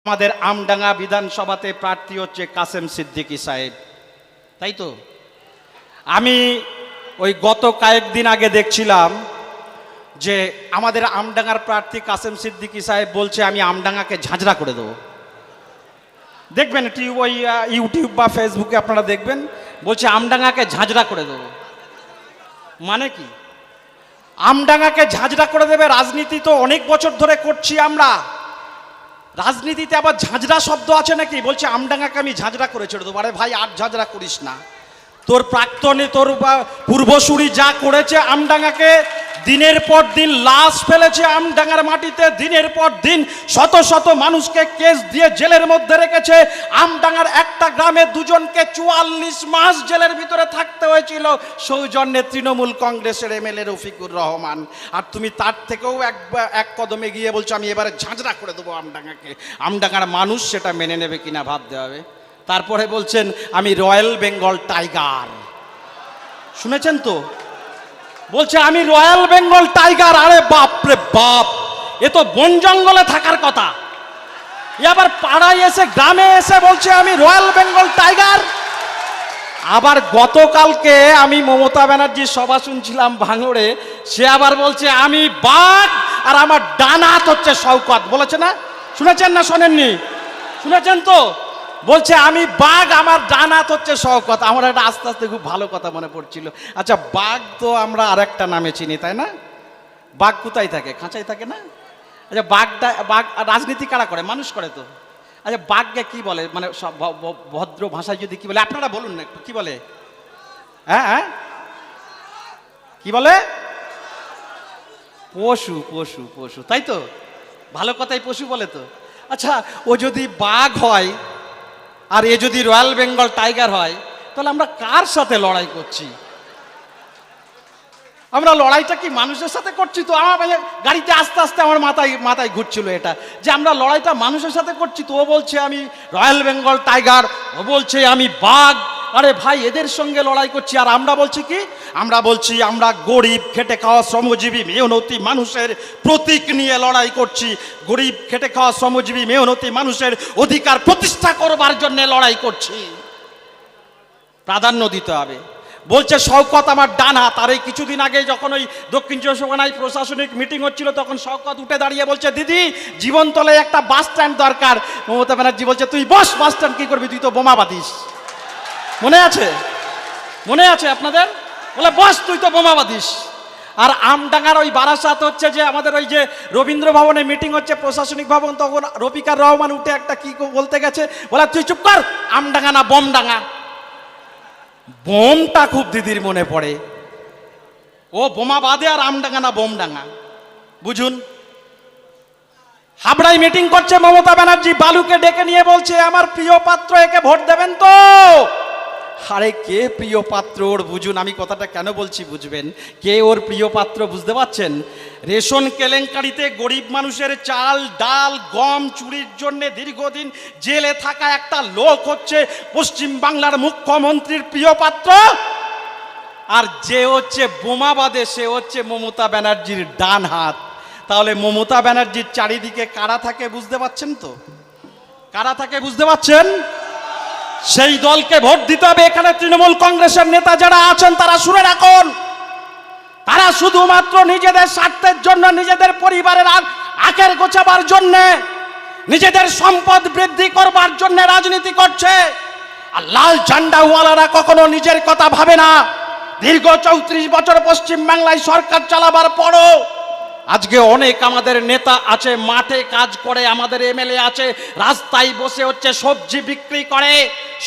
আমাদের আমডাঙ্গা বিধানসভাতে প্রার্থী হচ্ছে কাসেম সিদ্দিকী সাহেব, তাই তো? আমি ওই গত কয়েকদিন আগে দেখছিলাম যে আমাদের আমডাঙ্গার প্রার্থী কাসেম সিদ্দিকী সাহেব বলছে আমি আমডাঙ্গাকে ঝাঁঝরা করে দেবো। দেখবেন ওই ইউটিউব বা ফেসবুকে আপনারা দেখবেন, বলছে আমডাঙ্গাকে ঝাঁঝরা করে দেবো। মানে কি আমডাঙ্গাকে ঝাঁঝরা করে দেবে? রাজনীতি তো অনেক বছর ধরে করছি আমরা, রাজনীতিতে আবার ঝাঁঝরা শব্দ আছে নাকি? বলছে আমডাঙ্গাকে আমি ঝাঁঝরা করে ছেড়ে দেবো। আরে ভাই, আর ঝাঁঝরা করিস না। তোর প্রাক্তনে তোর পূর্বসূরি যা করেছে আমডাঙ্গাকে, দিনের পর দিন লাশ ফেলেছে আমডাঙ্গার মাটিতে, দিনের পর দিন শত শত মানুষকে কেস দিয়ে জেলের মধ্যে রেখেছে। আমডাঙ্গার একটা গ্রামে দুজনকে 44 মাস জেলের ভিতরে থাকতে হয়েছিল সৌজন্যে তৃণমূল কংগ্রেসের এমএলএ রফিকুর রহমান। আর তুমি তার থেকেও এক কদমে গিয়ে বলছো আমি এবারে ঝাঁঝরা করে দেবো আমডাঙ্গাকে। আমডাঙ্গার মানুষ সেটা মেনে নেবে কিনা ভাবতে হবে। তারপরে বলছেন আমি রয়্যাল বেঙ্গল টাইগার, শুনেছেন তো? বলছে আমি রয়্যাল বেঙ্গল টাইগার। আরে বাপ রে বাপ, এ তো বন জঙ্গলে থাকার কথা, আবার পাড়ায় এসে গ্রামে এসে বলছে আমি রয়্যাল বেঙ্গল টাইগার। আবার গতকালকে আমি মমতা ব্যানার্জির সভা শুনছিলাম ভাঙড়ে, সে আবার বলছে আমি বাঘ আর আমার ডান হাত হচ্ছে শওকত। বলেছে না? শুনেছেন না শোনেননি? শুনেছেন তো? বলছে আমি বাঘ, আমার ডান হাত হচ্ছে শওকত। আমার একটা আস্তে আস্তে খুব ভালো কথা মনে পড়ছিল। আচ্ছা, বাঘ তো আমরা আরেকটা নামে চিনি, তাই না? বাঘ কোথায় থাকে? খাঁচায় থাকে না? আচ্ছা, বাঘ রাজনীতি কারা করে? মানুষ করে তো। আচ্ছা, বাঘকে কি বলে? মানে ভদ্র ভাষায় যদি কি বলে আপনারা বলুন না একটু, কি বলে? হ্যাঁ, কি বলে? পশু পশু পশু, তাই তো? ভালো কথাই পশু বলে তো। আচ্ছা, ও যদি বাঘ হয় আর এ যদি রয়্যাল বেঙ্গল টাইগার হয়, তাহলে আমরা কার সাথে লড়াই করছি? আমরা লড়াইটা কি মানুষের সাথে করছি? তো আমার গাড়িতে আস্তে আস্তে আমার মাথায় ঘুরছিল এটা, যে আমরা লড়াইটা মানুষের সাথে করছি। তো ও বলছে আমি রয়্যাল বেঙ্গল টাইগার, ও বলছে আমি বাঘ। আরে ভাই, এদের সঙ্গে লড়াই করছি। আর আমরা বলছি কি? আমরা বলছি আমরা গরিব খেটে খাওয়া শ্রমজীবী মেহনতি মানুষের প্রতীক নিয়ে লড়াই করছি। গরিব খেটে খাওয়া শ্রমজীবী মেহনতি মানুষের অধিকার প্রতিষ্ঠা করবার জন্য লড়াই করছি। প্রাধান্য দিতে হবে। বলছে শওকত আমার ডান হাত। আর এই কিছুদিন আগে যখন ওই দক্ষিণ চব্বিশ পরগনায় প্রশাসনিক মিটিং হচ্ছিল, তখন শওকত উঠে দাঁড়িয়ে বলছে দিদি জীবনতলায় একটা বাস স্ট্যান্ড দরকার। মমতা ব্যানার্জি বলছে তুই বস, বাস স্ট্যান্ড কি করবি? তুই তো বোমা বাঁধিস। মনে আছে? মনে আছে আপনাদের? বলে বস, তুই তো বোমা বাঁধিস। আর আমডাঙ্গার ওই বারাসাত হচ্ছে যে আমাদের ওই যে রবীন্দ্র ভবনে মিটিং হচ্ছে, প্রশাসনিক ভবন, তখন রফিকুর রহমান উঠে একটা কি বলতে গেছে, বলে তুই চুপ কর, আমডাঙ্গা না বোমডাঙ্গা। বোমটা খুব দিদির মনে পড়ে। ও বোমা বাঁধে আর আমডাঙ্গা না বোমডাঙ্গা, বুঝুন। হাবড়ায় মিটিং করছে মমতা ব্যানার্জি, বালুকে ডেকে নিয়ে বলছে আমার প্রিয় পাত্র, একে ভোট দেবেন তো? আরে কে প্রিয় পাত্র ওর? বুঝুন, আমি কথাটা কেন বলছি বুঝবেন। কে ওর প্রিয় পাত্র বুঝতে পারছেন? রেশন কেলেঙ্কারিতে গরিব মানুষের চাল ডাল গম চুরির জন্য দীর্ঘদিন জেলে থাকা একটা লোক হচ্ছে পশ্চিম বাংলার মুখ্যমন্ত্রীর প্রিয় পাত্র। আর যে হচ্ছে বোমা বাঁধে সে হচ্ছে মমতা ব্যানার্জির ডান হাত। তাহলে মমতা ব্যানার্জির চারিদিকে কারা থাকে বুঝতে পারছেন তো? কারা থাকে বুঝতে পারছেন? সেই দলকে ভোট দিতে হবে। এখানে তৃণমূল কংগ্রেসের নেতা যারা আছেন তারা শুনে রাখুন, তারা শুধুমাত্র নিজেদের স্বার্থের জন্য, নিজেদের পরিবারের আখের গোছাবার জন্য, নিজেদের সম্পদ বৃদ্ধি করবার জন্য রাজনীতি করছে। আর লাল ঝান্ডাওয়ালারা কখনো নিজের কথা ভাবে না। দীর্ঘ 34 বছর পশ্চিম বাংলায় সরকার চালাবার পরও আজকে অনেক আমাদের নেতা আছে মাঠে কাজ করে, আমাদের এমএলএ আছে রাস্তায় বসে হচ্ছে সবজি বিক্রি করে।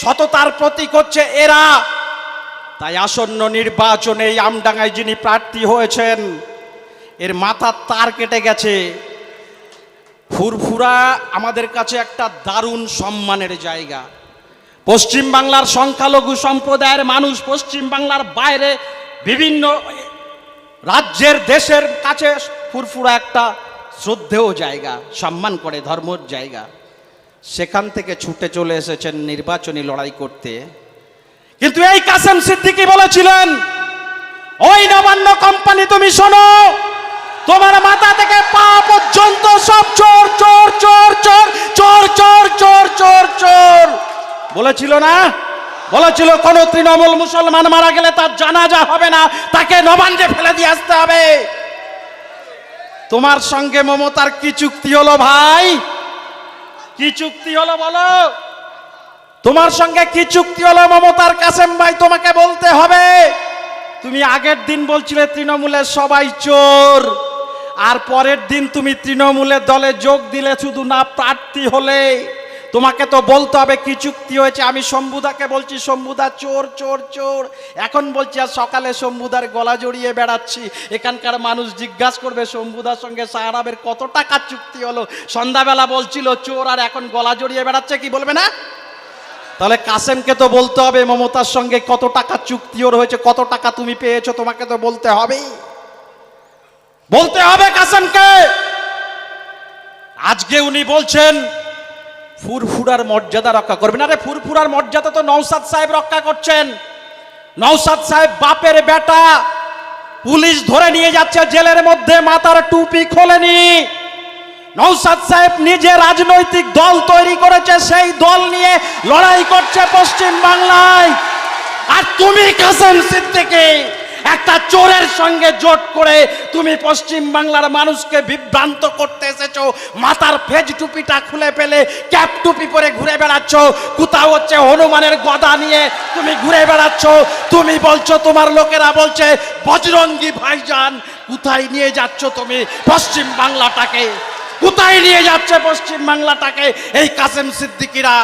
সততার প্রতীক হচ্ছে এরা। তাই আসন্ন নির্বাচনে এই আমডাঙ্গায় যিনি প্রার্থী হয়েছেন, এর মাথার তার কেটে গেছে। ফুরফুরা আমাদের কাছে একটা দারুণ সম্মানের জায়গা। পশ্চিম বাংলার সংখ্যালঘু সম্প্রদায়ের মানুষ পশ্চিম বাংলার বাইরে বিভিন্ন রাজ্যের দেশের কাছে ফুরফুরা একটা শ্রদ্ধেয় জায়গা, সম্মান করে ধর্মর জায়গা। সেখান থেকে ছুটে চলে এসেছেন নির্বাচনী লড়াই করতে। কিন্তু এই কাসেম সিদ্দিকী বলেছিলেন, ওই নবান্ন কোম্পানি তুমি শোনো, তোমার মাথা থেকে পা পর্যন্ত সব চোর চোর চোর চোর চোর চোর বলেছিল না? বলেছিল কোন তৃণমূল মুসলমান মারা গেলে তার জানাজা হবে না, তাকে নবান্নে ফেলে দিয়ে আসতে হবে। তোমার সঙ্গে মমতার কি চুক্তি হলো ভাই? কি চুক্তি হলো বলো? তোমার সঙ্গে কি চুক্তি হলো মমতার? কাসেম ভাই তোমাকে বলতে হবে। তুমি আগের দিন বলছিলে তৃণমূলের সবাই চোর, আর পরের দিন তুমি তৃণমূলের দলে যোগ দিলে শুধু না প্রার্থী হলে। তোমাকে তো বলতে হবে কি চুক্তি হয়েছে। আমি শম্ভুদাকে বলছি শম্ভুদা চোর চোর চোর, এখন বলছি আর সকালে শম্ভুদার গলা জড়িয়ে বেড়াচ্ছি। এখানকার মানুষ জিজ্ঞাসা করবে শম্ভুদার সঙ্গে সাহারাবের কত টাকার চুক্তি হলো। সন্ধ্যাবেলা বলছিল চোর, আর এখন গলা জড়িয়ে বেড়াচ্ছে, কি বলবে না? তাহলে কাসেমকে তো বলতে হবে মমতার সঙ্গে কত টাকা চুক্তি ওর হয়েছে, কত টাকা তুমি পেয়েছো, তোমাকে তো বলতে হবে, বলতে হবে কাসেমকে। আজকে উনি বলছেন ফুরফুরার মর্যাদা রক্ষা করবেন। আরে ফুরফুরার মর্যাদা তো নওশাদ সাহেব রক্ষা করছেন। নওশাদ সাহেব বাপের বেটা, পুলিশ ধরে নিয়ে যাচ্ছে জেলের মধ্যে, মাথার টুপি খোলেনি। নওশাদ সাহেব নিজে রাজনৈতিক দল তৈরি করেছে, সেই দল নিয়ে লড়াই করছে পশ্চিম বাংলায়। আর তুমি কাসেম সিদ্দিকী একটা চোরের সঙ্গে জোট করে তুমি পশ্চিম বাংলার মানুষকে বিভ্রান্ত করতে এসেছো। মাথার ফেজ টুপিটা খুলে ফেলে ক্যাপ টুপি পরে ঘুরে বেড়াচ্ছ। কোথাও হচ্ছে হনুমানের গদা নিয়ে তুমি ঘুরে বেড়াচ্ছ। তুমি বলছো, তোমার লোকেরা বলছে বজরঙ্গি ভাইজান। কোথায় নিয়ে যাচ্ছ তুমি পশ্চিম বাংলাটাকে? কোথায় নিয়ে যাচ্ছে পশ্চিম বাংলাটাকে এই কাসেম সিদ্দিকীরা?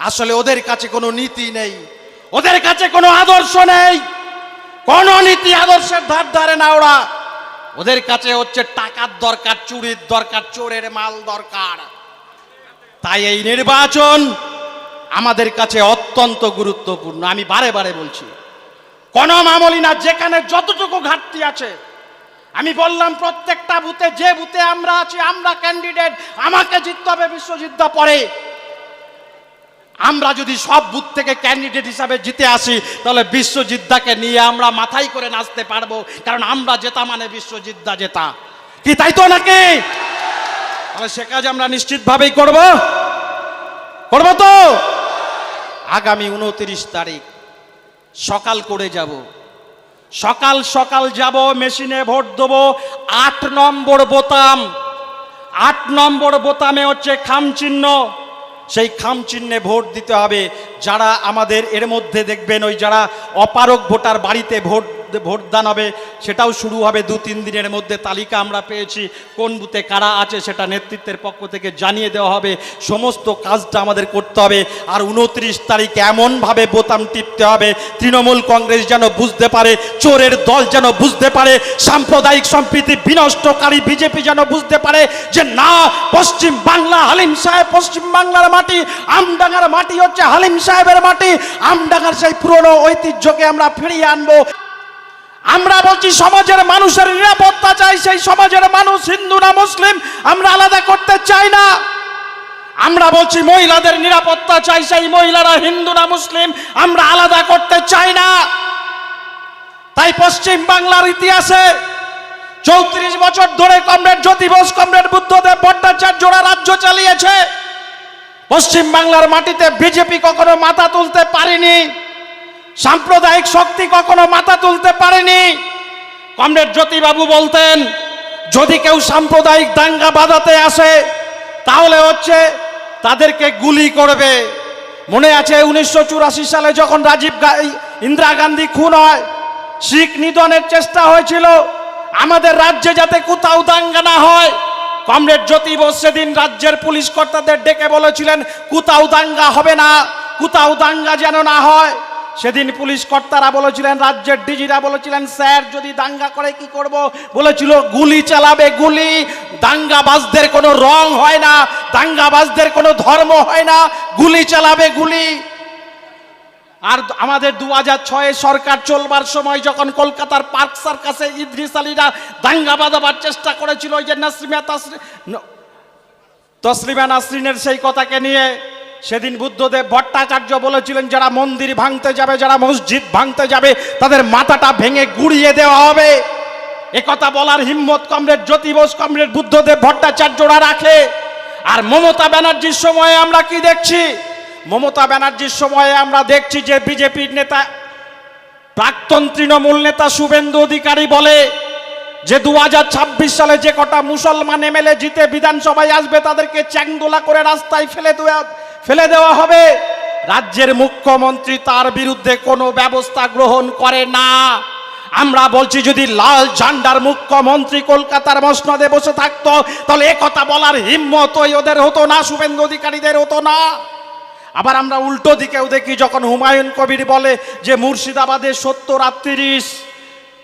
আসলে ওদের কাছে কোনো নীতি নেই, ওদের কাছে কোনো আদর্শ নেই, কোন নীতি আদর্শের ধার ধারে না ওরা। ওদের কাছে হচ্ছে টাকার দরকার, চুরির দরকার, চোরের মাল দরকার। তাই এই নির্বাচন আমাদের কাছে অত্যন্ত গুরুত্বপূর্ণ। আমি বারে বারে বলছি, কোন মামুলি না, যেখানে যতটুকু ঘাটতি আছে। আমি বললাম প্রত্যেকটা বুথে, যে বুথে আমরা আছি, আমরা ক্যান্ডিডেট, আমাকে জিততে হবে, বিশ্বজিৎ দা পরে। আমরা যদি সব বুথ থেকে ক্যান্ডিডেট হিসাবে জিতে আসি, তাহলে বিশ্বজিৎ দাকে নিয়ে আমরা মাথায় করে নাচতে পারবো, কারণ আমরা জেতা মানে বিশ্বজিৎ দা জেতা। কি তাই তো নাকি? তাহলে সে কাজ আমরা নিশ্চিতভাবেই করব তো। আগামী 29 তারিখ সকাল করে যাব, সকাল সকাল যাব, মেশিনে ভোট দেবো। 8 নম্বর বোতাম, 8 নম্বর বোতামে হচ্ছে খাম চিহ্ন, সেই খাম চিহ্নে ভোট দিতে হবে। যারা আমাদের এর মধ্যে দেখবেন ওই যারা অপারগ ভোটার, বাড়িতে ভোটদান হবে, সেটাও শুরু হবে 2-3 দিনের মধ্যে। তালিকা আমরা পেয়েছি, কোন বুথে কারা আছে সেটা নেতৃত্বের পক্ষ থেকে জানিয়ে দেওয়া হবে। সমস্ত কাজটা আমাদের করতে হবে। আর 29 তারিখ এমনভাবে বোতাম টিপতে হবে তৃণমূল কংগ্রেস যেন বুঝতে পারে, চোরের দল যেন বুঝতে পারে, সাম্প্রদায়িক সম্প্রীতি বিনষ্টকারী বিজেপি যেন বুঝতে পারে যে না, পশ্চিম বাংলা হালিম সাহেব, পশ্চিম বাংলার মাটি, আমডাঙ্গার মাটি হচ্ছে হালিম সাহেবের মাটি। আমডাঙ্গার সেই পুরনো ঐতিহ্যকে আমরা ফিরিয়ে আনবো। আমরা বলছি সমাজের মানুষের নিরাপত্তা চাই, সেই সমাজের মানুষ হিন্দু না মুসলিম আমরা আলাদা করতে চাই না। আমরা বলছি মহিলাদের নিরাপত্তা চাই, সেই মহিলারা হিন্দু না মুসলিম আমরা আলাদা করতে চাই না। তাই পশ্চিম বাংলার ইতিহাসে 34 বছর ধরে কমরেড জ্যোতি বোস, কমরেড বুদ্ধদেব ভট্টাচার্যরা রাজ্য চালিয়েছে। পশ্চিম বাংলার মাটিতে বিজেপি কখনো মাথা তুলতে পারেনি, সাম্প্রদায়িক শক্তি কখনো মাথা তুলতে পারেনি। কমরেড জ্যোতিবাবু বলতেন, যদি কেউ সাম্প্রদায়িক দাঙ্গা বাঁধাতে আসে তাহলে হচ্ছে তাদেরকে গুলি করবে। মনে আছে 1984 সালে যখন ইন্দিরা গান্ধী খুন হয়, শিখ নিধনের চেষ্টা হয়েছিল, আমাদের রাজ্যে যাতে কোথাও দাঙ্গা না হয়। কমরেড জ্যোতি বোস সেদিন রাজ্যের পুলিশ কর্তাদের ডেকে বলেছিলেন কোথাও দাঙ্গা হবে না, কোথাও দাঙ্গা যেন না হয়। সেদিন পুলিশ কর্তারা বলেছিলেন, রাজ্যের ডিজিরা বলেছিলেন, স্যার যদি দাঙ্গা করে কি করব? বলেছিল গুলি চালাবে, গুলি। দাঙ্গাবাজদের কোনো রং হয় না, দাঙ্গাবাজদের কোনো ধর্ম হয় না, গুলি চালাবে, গুলি। আর আমাদের 2006 সরকার চলবার সময় যখন কলকাতার পার্ক সার্কাসে ইদ্রিস আলীরা দাঙ্গা বাঁধাবার চেষ্টা করেছিল, ওই যে তসলিমা নাসরিনের সেই কথাকে নিয়ে, সেদিন বুদ্ধদেব ভট্টাচার্য বলেছিলেন যারা মন্দির ভাঙতে যাবে, যারা মসজিদ ভাঙতে যাবে, তাদের মাথাটা ভেঙে গুড়িয়ে দেওয়া হবে। একথা বলার হিম্মত কমরেড জ্যোতি বোস, কমরেড বুদ্ধদেব ভট্টাচার্যরা রাখে। আর মমতা ব্যানার্জির সময়ে আমরা কি দেখছি? মমতা ব্যানার্জির সময়ে আমরা দেখছি যে বিজেপির নেতা প্রাক্তন তৃণমূল নেতা শুভেন্দু অধিকারী বলে যে 2026 সালে যে কটা মুসলমান এমএলএ জিতে বিধানসভায় আসবে তাদেরকে চ্যাংদোলা করে রাস্তায় ফেলে দেওয়া হবে। রাজ্যের মুখ্যমন্ত্রী তার বিরুদ্ধে কোনো ব্যবস্থা গ্রহণ করে না। আমরা বলছি যদি লাল ঝান্ডার মুখ্যমন্ত্রী কলকাতার মসনদে বসে থাকতো তাহলে একথা বলার হিম্মত ওদের হতো না, শুভেন্দু অধিকারীদের হতো না। আবার আমরা উল্টো দিকেও দেখি যখন হুমায়ুন কবির বলে যে মুর্শিদাবাদে 70 আর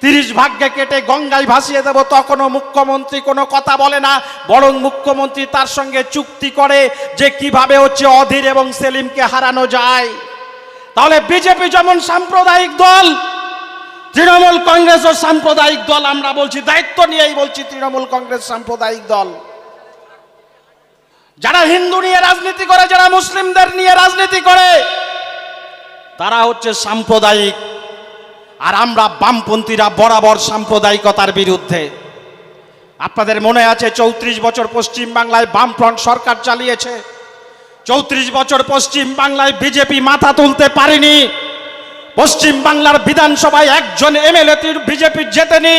30 ভাগ্যে কেটে গঙ্গায় ভাসিয়ে দেব, তখনও মুখ্যমন্ত্রী কোনো কথা বলে না, বরং মুখ্যমন্ত্রী তার সঙ্গে চুক্তি করে যে কিভাবে হচ্ছে অধীর এবং সেলিমকে হারানো যায়। তাহলে বিজেপি যেমন সাম্প্রদায়িক দল, তৃণমূল কংগ্রেসও সাম্প্রদায়িক দল। আমরা বলছি, দায়িত্ব নিয়েই বলছি, তৃণমূল কংগ্রেস সাম্প্রদায়িক দল। যারা হিন্দু নিয়ে রাজনীতি করে, যারা মুসলিমদের নিয়ে রাজনীতি করে, তারা হচ্ছে সাম্প্রদায়িক। আর আমরা বামপন্থীরা বরাবর সাম্প্রদায়িকতার বিরুদ্ধে। আপনাদের মনে আছে 34 বছর পশ্চিম বাংলায় বামফ্রন্ট সরকার চালিয়েছে। 34 বছর পশ্চিম বাংলায় বিজেপি মাথা তুলতে পারেনি। পশ্চিম বাংলার বিধানসভায় একজন এমএলএ বিজেপি জেতেনি।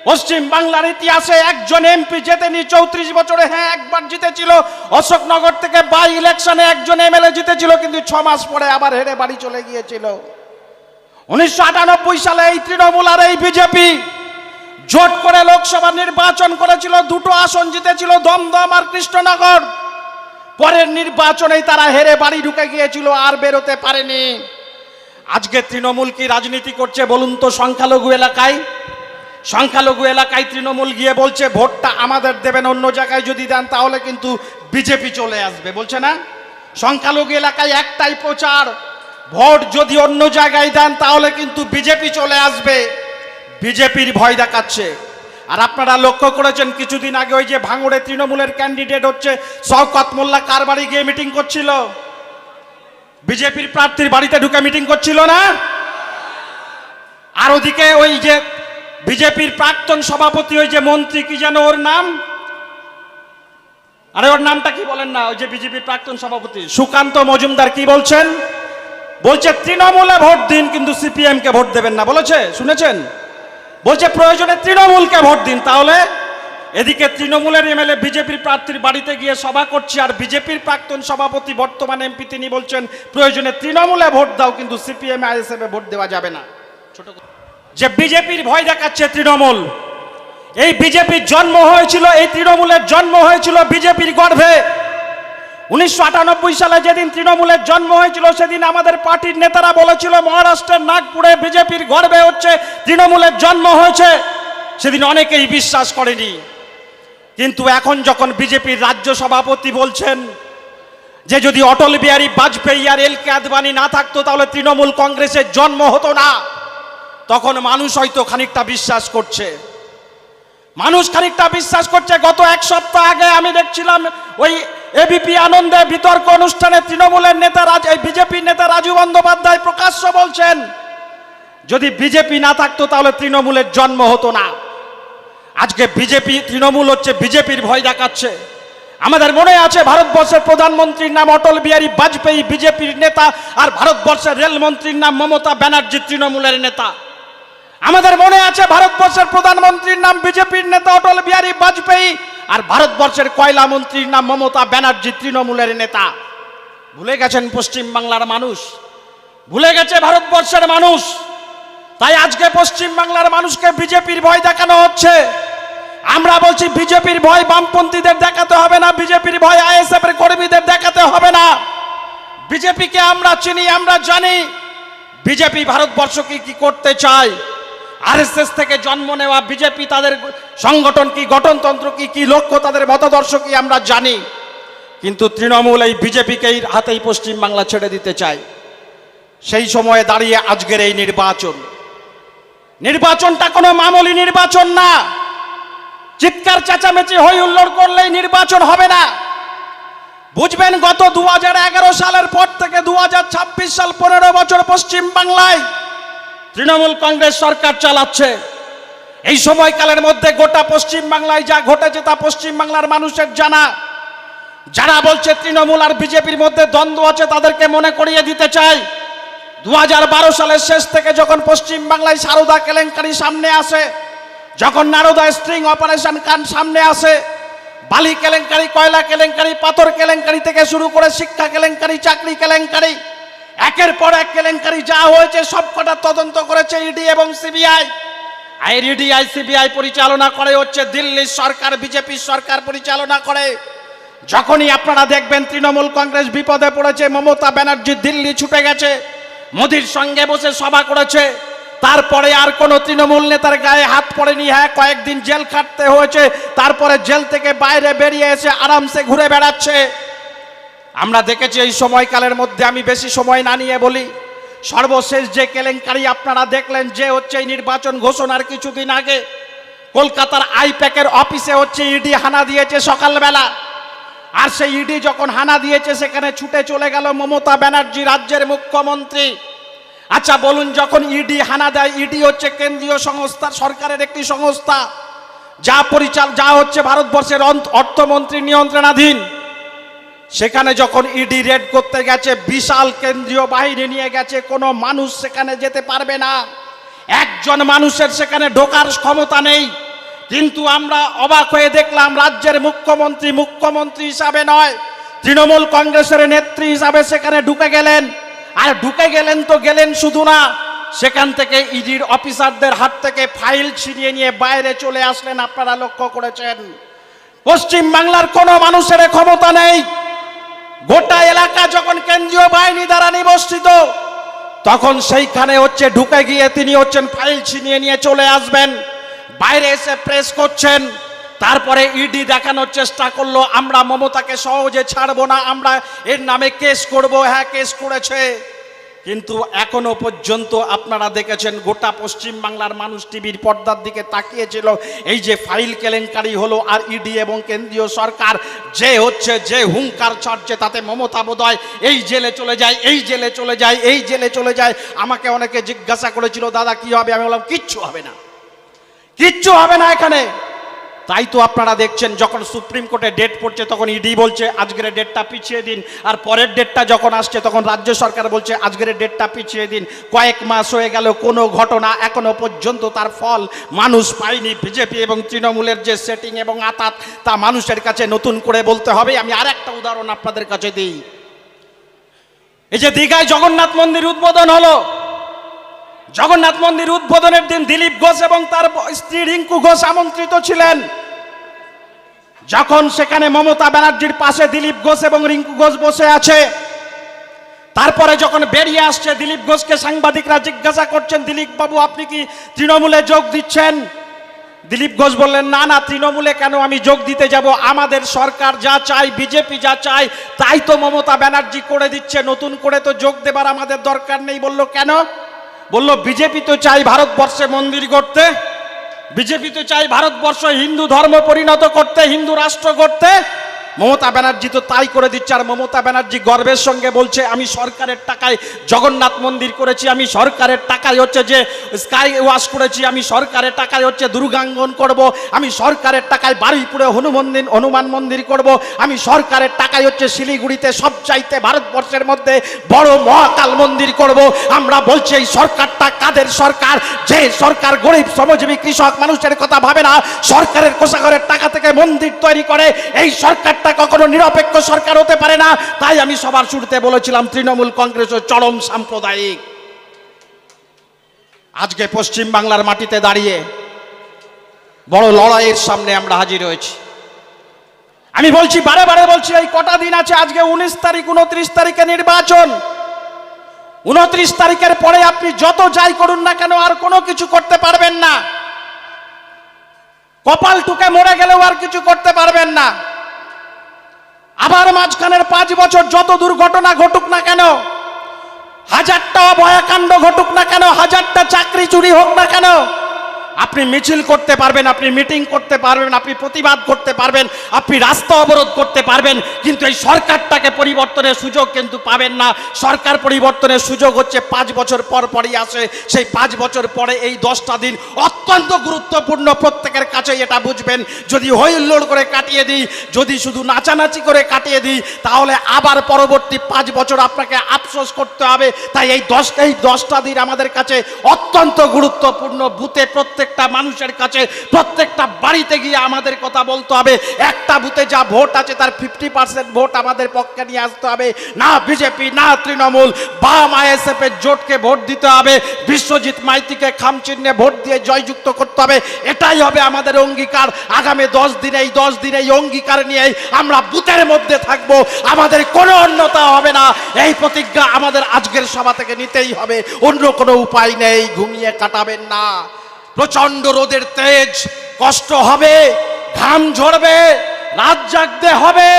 পশ্চিম বাংলার ইতিহাসে একজন এমপি জেতেনি 34 বছরে। হ্যাঁ, একবার জিতেছিল অশোকনগর থেকে বাই ইলেকশনে একজন এমএলএ জিতেছিল, কিন্তু 6 মাস পরে আবার হেরে বাড়ি চলে গিয়েছিল। 1998 সালে এই তৃণমূল আর এই বিজেপি জোট করে লোকসভা নির্বাচন করেছিল, 2টো আসন জিতেছিল, দমদম আর কৃষ্ণনগর। পরের নির্বাচনেই তারা হেরে বাড়ি ঢুকে গিয়েছিল, আর বেরোতে পারেনি। আজকে তৃণমূল কি রাজনীতি করছে বলুন তো? সংখ্যালঘু এলাকায় তৃণমূল গিয়ে বলছে ভোটটা আমাদের দেবেন, অন্য জায়গায় যদি দেন তাহলে কিন্তু বিজেপি চলে আসবে, বলছে না? সংখ্যালঘু এলাকায় একটাই প্রচার, ভোট যদি অন্য জায়গায় দেন তাহলে কিন্তু বিজেপি চলে আসবে। বিজেপির ভয় দেখাচ্ছে। আর আপনারা লক্ষ্য করেছেন কিছুদিন আগে ওই যে ভাঙড়ে তৃণমূলের ক্যান্ডিডেট হচ্ছে শওকত মোল্লা, কার বাড়ি গিয়ে মিটিং করছিল? বিজেপির প্রার্থীর বাড়িতে ঢুকে মিটিং করছিল না? আর ওদিকে ওই যে বিজেপির প্রাক্তন সভাপতি, ওই যে মন্ত্রী কি যেন ওর নাম, আরে ওর নামটা কি বলেন না, ওই যে বিজেপির প্রাক্তন সভাপতি সুকান্ত মজুমদার কি বলছেন? বলছে তৃণমূলে ভোট দিন কিন্তু সিপিএম কে ভোট দেবেন না, বলেছে, শুনেছেন? বলছে প্রয়োজনে তৃণমূলকে ভোট দিন। তাহলে এদিকে তৃণমূলের এমএলএ বিজেপির প্রার্থীর বাড়িতে গিয়ে সভা করছে, আর বিজেপির প্রাক্তন সভাপতি বর্তমান এমপি তিনি বলছেন প্রয়োজনে তৃণমূলে ভোট দাও কিন্তু সিপিএম আইএসএফ এ ভোট দেওয়া যাবে না। ছোট যে বিজেপির ভয় দেখাচ্ছে তৃণমূল। এই বিজেপির জন্ম হয়েছিল, এই তৃণমূলের জন্ম হয়েছিল বিজেপির গর্ভে। 1998 সালে যেদিন তৃণমূলের জন্ম হয়েছিল সেদিন আমাদের পার্টির নেতারা বলেছিল মহারাষ্ট্রের নাগপুরে বিজেপির গর্ভে হচ্ছে তৃণমূলের জন্ম হয়েছে। সেদিন অনেকেই বিশ্বাস করেনি, কিন্তু এখন যখন বিজেপির রাজ্য সভাপতি বলছেন যে যদি অটল বিহারী বাজপেয়ী আর এল কে আদবানি না থাকতো তাহলে তৃণমূল কংগ্রেসের জন্ম হতো না, তখন মানুষ হয়তো খানিকটা বিশ্বাস করছে। গত 1 সপ্তাহ আগে আমি দেখছিলাম ওই এবিপি আনন্দে বিতর্ক অনুষ্ঠানে তৃণমূলের নেতা বিজেপির নেতা রাজু বন্দ্যোপাধ্যায় প্রকাশ্য বলছেন যদি বিজেপি না থাকতো তাহলে তৃণমূলের জন্ম হতো না। আজকে তৃণমূল হচ্ছে বিজেপির ভয় দেখাচ্ছে। আমাদের মনে আছে ভারতবর্ষের প্রধানমন্ত্রীর নাম অটল বিহারী বাজপেয়ী, বিজেপির নেতা, আর ভারতবর্ষের রেলমন্ত্রীর নাম মমতা ব্যানার্জি, তৃণমূলের নেতা। আমাদের মনে আছে ভারতবর্ষের প্রধানমন্ত্রীর নাম বিজেপির নেতা অটল বিহারী বাজপেয়ী, আর ভারতবর্ষের কয়লা মন্ত্রীর নাম মমতা ব্যানার্জি, তৃণমূলের নেতা। ভুলে গেছেন পশ্চিম বাংলার মানুষ, ভুলে গেছে ভারতবর্ষের মানুষ। তাই আজকে পশ্চিম বাংলার মানুষকে বিজেপির ভয় দেখানো হচ্ছে। আমরা বলছি বিজেপির ভয় বামপন্থীদের দেখাতে হবে না, বিজেপির ভয় আইএসএফ এর কর্মীদের দেখাতে হবে না। বিজেপিকে আমরা চিনি, আমরা জানি বিজেপি ভারতবর্ষকে কি করতে চায়। আরএসএস থেকে জন্ম নেওয়া বিজেপি, তাদের সংগঠন কি, গঠনতন্ত্র কি, কি লক্ষ্য, তাদের মতাদর্শ কি আমরা জানি। কিন্তু তৃণমূল এই বিজেপিকেই হাতেই পশ্চিম বাংলা ছেড়ে দিতে চায়। সেই সময়ে দাঁড়িয়ে আজকের এই নির্বাচনটা কোনো মামুলি নির্বাচন না। চিৎকার চেঁচামেচি হই হুল্লোড় করলেই নির্বাচন হবে না। বুঝবেন, গত 2011 সালের পর থেকে 2026 সাল 15 বছর পশ্চিম বাংলায় তৃণমূল কংগ্রেস সরকার চালাচ্ছে। এই সময়কালের মধ্যে গোটা পশ্চিম বাংলায় যা ঘটেছে তা পশ্চিম বাংলার মানুষের জানা। যারা বলছে তৃণমূল আর বিজেপির মধ্যে দ্বন্দ্ব আছে তাদেরকে মনে করিয়ে দিতে চাই 2012 সালের শেষ থেকে যখন পশ্চিম বাংলায় সারদা কেলেঙ্কারি সামনে আসে, যখন নারদা স্ট্রিং অপারেশন কান সামনে আসে, বালি কেলেঙ্কারি, কয়লা কেলেঙ্কারি, পাথর কেলেঙ্কারি থেকে শুরু করে শিক্ষা কেলেঙ্কারি, চাকরি কেলেঙ্কারি, একের পর এক কেলেঙ্কারি যা হয়েছে সবকটা তদন্ত করেছে ইডি এবং সিবিআই। আর ইডি আর সিবিআই পরিচালনা করে হচ্ছে দিল্লির সরকার, বিজেপির সরকার পরিচালনা করে। যখনই আপনারা দেখবেন তৃণমূল কংগ্রেস বিপদে পড়েছে, মমতা ব্যানার্জি দিল্লি ছুটে গেছে, মোদির সঙ্গে বসে সভা করেছে, তারপরে আর কোনো তৃণমূল নেতার গায়ে হাত পড়েনি। হ্যাঁ, কয়েকদিন জেল খাটতে হয়েছে, তারপরে জেল থেকে বাইরে বেরিয়ে এসে আরামসে ঘুরে বেড়াচ্ছে। আমরা দেখেছি এই সময়কালের মধ্যে, আমি বেশি সময় না নিয়ে বলি, সর্বশেষ যে কেলেঙ্কারি আপনারা দেখলেন যে হচ্ছে এই নির্বাচন ঘোষণার কিছুদিন আগে কলকাতার আইপ্যাকের অফিসে হচ্ছে ইডি হানা দিয়েছে সকালবেলা। আর সেই ইডি যখন হানা দিয়েছে সেখানে ছুটে চলে গেল মমতা ব্যানার্জি, রাজ্যের মুখ্যমন্ত্রী। আচ্ছা বলুন, যখন ইডি হানা দেয়, ইডি হচ্ছে কেন্দ্রীয় সংস্থা, সরকারের একটি সংস্থা যা হচ্ছে ভারতবর্ষের অর্থমন্ত্রী নিয়ন্ত্রণাধীন। সেখানে যখন ইডি রেড করতে গেছে, বিশাল কেন্দ্রীয় বাহিনী নিয়ে গেছে, কোনো মানুষ সেখানে যেতে পারবে না, একজন মানুষের সেখানে ঢোকার ক্ষমতা নেই। কিন্তু আমরা অবাক হয়ে দেখলাম রাজ্যের মুখ্যমন্ত্রী হিসাবে নয়, তৃণমূল কংগ্রেসের নেত্রী হিসাবে সেখানে ঢুকে গেলেন। আর ঢুকে গেলেন তো গেলেন শুধু না, সেখান থেকে ইডির অফিসারদের হাত থেকে ফাইল ছিনিয়ে নিয়ে বাইরে চলে আসলেন। আপনারা লক্ষ্য করেছেন পশ্চিম বাংলার কোনো মানুষের ক্ষমতা নেই। গোটা এলাকা যখন কেন্দ্রীয় বাহিনী দ্বারা নিবসিত, তখন সেইখানে হচ্ছে ঢুকে গিয়ে তিনি হচ্ছেন ফাইল ছিনিয়ে নিয়ে চলে আসবেন, বাইরে এসে প্রেস করছেন। তারপরে ইডি দেখানোর চেষ্টা করলো আমরা মমতাকে সহজে ছাড়বো না, আমরা এর নামে কেস করব। হ্যাঁ, কেস করেছে, কিন্তু এখনো পর্যন্ত আপনারা দেখেছেন গোটা পশ্চিম বাংলার মানুষ টিভির পর্দার দিকে তাকিয়েছিল। এই যে ফাইল কেলেঙ্কারি হলো, আর ইডি এবং কেন্দ্রীয় সরকার যে হুঙ্কার ছাড়ছে, তাতে মমতা বোধহয় এই জেলে চলে যায়, এই জেলে চলে যায়, এই জেলে চলে যায়। আমাকে অনেকে জিজ্ঞাসা করেছিল, দাদা কি হবে? আমি বললাম কিচ্ছু হবে না, কিচ্ছু হবে না এখানে। তাই তো আপনারা দেখছেন যখন সুপ্রিম কোর্টে ডেট পড়ছে তখন ইডি বলছে আজকের ডেটটা পিছিয়ে দিন, আর পরের ডেটটা যখন আসছে তখন রাজ্য সরকার বলছে আজকের ডেটটা পিছিয়ে দিন। কয়েক মাস হয়ে গেল, কোনো ঘটনা এখনো পর্যন্ত তার ফল মানুষ পায়নি। বিজেপি এবং তৃণমূলের যে সেটিং এবং আতাত, তা মানুষের কাছে নতুন করে বলতে হবে। আমি আর একটা উদাহরণ আপনাদের কাছে দিই। এই যে দীঘায় জগন্নাথ মন্দির উদ্বোধন হলো, জগন্নাথ মন্দির উদ্বোধনের দিন দিলীপ ঘোষ এবং তার স্ত্রী রিঙ্কু ঘোষ আমন্ত্রিত ছিলেন। যখন সেখানে মমতা ব্যানার্জির পাশে দিলীপ ঘোষ এবং রিঙ্কু ঘোষ বসে আছে, তারপরে যখন বেরিয়ে আসছে দিলীপ ঘোষকে সাংবাদিকরা জিজ্ঞাসা করছেন, দিলীপ বাবু আপনি কি তৃণমূলে যোগ দিচ্ছেন? দিলীপ ঘোষ বললেন না না, তৃণমূলে কেন আমি যোগ দিতে যাব? আমাদের সরকার যা চাই, বিজেপি যা চাই, তাই তো মমতা ব্যানার্জি করে দিচ্ছে, নতুন করে তো যোগ দেবার আমাদের দরকার নেই। বলল কেন? বলল বিজেপি তো চাই ভারতবর্ষে মন্দির করতে, বিজেপি তো চাই ভারতবর্ষ হিন্দু ধর্ম পরিণত করতে, হিন্দু রাষ্ট্র করতে। মমতা ব্যানার্জি তো তাই করে দিচ্ছে। আর মমতা ব্যানার্জি গর্বের সঙ্গে বলছে আমি সরকারের টাকায় জগন্নাথ মন্দির করেছি, আমি সরকারের টাকায় হচ্ছে যে স্কাই ওয়াশ করেছি, আমি সরকারের টাকায় হচ্ছে দুর্গাঙ্গন করব, আমি সরকারের টাকায় বারুইপুরে হনুমান মন্দির করব, আমি সরকারের টাকায় হচ্ছে শিলিগুড়িতে সবচাইতে ভারতবর্ষের মধ্যে বড় মহাকাল মন্দির করব। আমরা বলছি এই সরকারটা কাদের সরকার? যে সরকার গরিব শ্রমজীবী কৃষক মানুষের কথা ভাবে না, সরকারের কোষাগারের টাকা থেকে মন্দির তৈরি করে, এই সরকার কখনো নিরপেক্ষ সরকার হতে পারে না। তাই আমি সবার শুরুতে বলেছিলাম তৃণমূল কংগ্রেস চরম সাম্প্রদায়িক। আজকে পশ্চিম বাংলার মাটিতে দাঁড়িয়ে বড় লড়াইয়ের সামনে আমরা হাজির হয়েছি। আমি বলছি, বারে বারে বলছি, এই কটা দিন আছে, আজকে 19 তারিখ, 29 তারিখে নির্বাচন। 29 তারিখের পরে আপনি যত যাই করুন না কেন আর কোনো কিছু করতে পারবেন না। কপাল টুকে মরে গেলেও আর কিছু করতে পারবেন না। আবার মাঝখানের 5 বছর যত দুর্ঘটনা ঘটুক না কেন, হাজারটা অভয়াকাণ্ড ঘটুক না কেন, হাজারটা চাকরি চুরি হোক না কেন, আপনি মিছিল করতে পারবেন, আপনি মিটিং করতে পারবেন, আপনি প্রতিবাদ করতে পারবেন, আপনি রাস্তা অবরোধ করতে পারবেন, কিন্তু এই সরকারটাকে পরিবর্তনের সুযোগ কিন্তু পাবেন না। সরকার পরিবর্তনের সুযোগ হচ্ছে 5 বছর পর পরই আসে। সেই 5 বছর পরে এই 10টা দিন অত্যন্ত গুরুত্বপূর্ণ, প্রত্যেকের কাছে এটা বুঝবেন। যদি হইল্লোড় করে কাটিয়ে দিই, যদি শুধু নাচানাচি করে কাটিয়ে দিই, তাহলে আবার পরবর্তী 5 বছর আপনাকে আফসোস করতে হবে। তাই এই 10টা দিন আমাদের কাছে অত্যন্ত গুরুত্বপূর্ণ। বুথে প্রত্যেকটা মানুষের কাছে, প্রত্যেকটা বাড়িতে গিয়ে আমাদের কথা বলতে হবে। একটা বুথে যা ভোট আছে তার 50% ভোট আমাদের পক্ষে নিয়ে আসতে হবে। না বিজেপি, না তৃণমূল, বাম আইএসএফ এর জোটকে ভোট দিতে হবে। বিশ্বজিৎ মাইতিকে খামচিহ্নে ভোট দিয়ে জয়যুক্ত করতে হবে। এটাই হবে আমাদের অঙ্গীকার। আগামী 10 দিনে এই অঙ্গীকার নিয়ে আমরা বুথের মধ্যে থাকব। আমাদের কোনো অন্যতা হবে না। এই প্রতিজ্ঞা আমাদের আজকের সভা থেকে নিতেই হবে, অন্য কোনো উপায় নেই। ঘুমিয়ে কাটাবেন না। প্রচন্ড রোদের তেজ, কষ্ট হবে, ঘাম ঝরবে, রাত জাগতে হবে,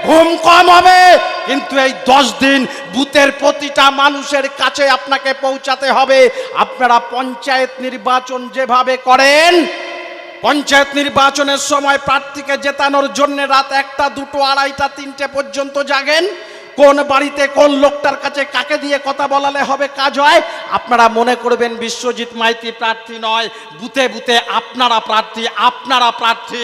ঘুম কম হবে, কিন্তু এই 10 দিন বুথের প্রতিটা মানুষের কাছে আপনাকে পৌঁছাতে হবে। আপনারা পঞ্চায়েত নির্বাচন যেভাবে করেন, পঞ্চায়েত নির্বাচনের সময় প্রার্থীকে জেতানোর জন্য রাত 1টা, 2টো, 2:30, 3টে পর্যন্ত জাগেন। কোন বাড়িতে কোন লোকটার কাছে কাকে দিয়ে কথা বলালে হবে কাজ হয়। আপনারা মনে করবেন বিশ্বজিৎ মাইতি প্রার্থী নয়, বুথে বুথে আপনারা প্রার্থী, আপনারা প্রার্থী।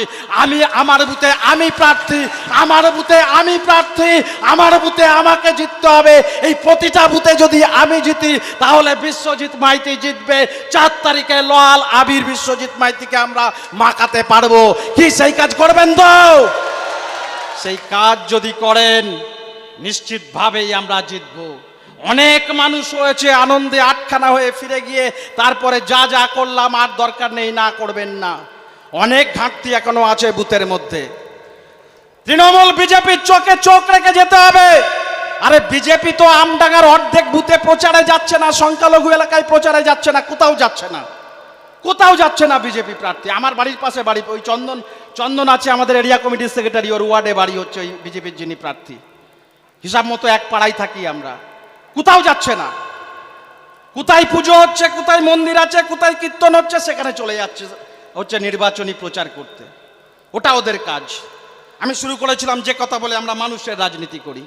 আমার বুথে আমি প্রার্থী, আমার বুথে আমি প্রার্থী, আমার বুথে আমাকে জিততে হবে। এই প্রতিটা বুথে যদি আমি জিতি, তাহলে বিশ্বজিৎ মাইতি জিতবে। 4 তারিখে লাল আবির বিশ্বজিৎ মাইতিকে আমরা মাখাতে পারবো। কি সেই কাজ করবেন তো? সেই কাজ যদি করেন, নিশ্চিতভাবেই আমরা জিতব। অনেক মানুষ হয়েছে আনন্দে আটখানা হয়ে ফিরে গিয়ে তারপরে যা যা করলাম আর দরকার নেই, না করবেন না। অনেক ঘাটতি এখনো আছে বুথের মধ্যে। তৃণমূল বিজেপির চোখে চোখ রেখে যেতে হবে। আরে বিজেপি তো আমডাঙ্গার অর্ধেক বুথে প্রচারে যাচ্ছে না, সংখ্যালঘু এলাকায় প্রচারে যাচ্ছে না, কোথাও যাচ্ছে না, কোথাও যাচ্ছে না বিজেপি প্রার্থী। আমার বাড়ির পাশে বাড়ি, ওই চন্দন আছে আমাদের এরিয়া কমিটির সেক্রেটারি, ওর ওয়ার্ডে বাড়ি হচ্ছে ওই বিজেপির যিনি প্রার্থী। হিসাব মতো এক পাড়ায় থাকি আমরা, কোথাও যাচ্ছে না। কোথায় পুজো হচ্ছে, কোথায় মন্দির আছে, কোথায় কীর্তন হচ্ছে, সেখানে চলে যাচ্ছে হচ্ছে নির্বাচনী প্রচার করতে। ওটা ওদের কাজ। আমি শুরু করেছিলাম যে কথা বলে আমরা মানুষের রাজনীতি করি।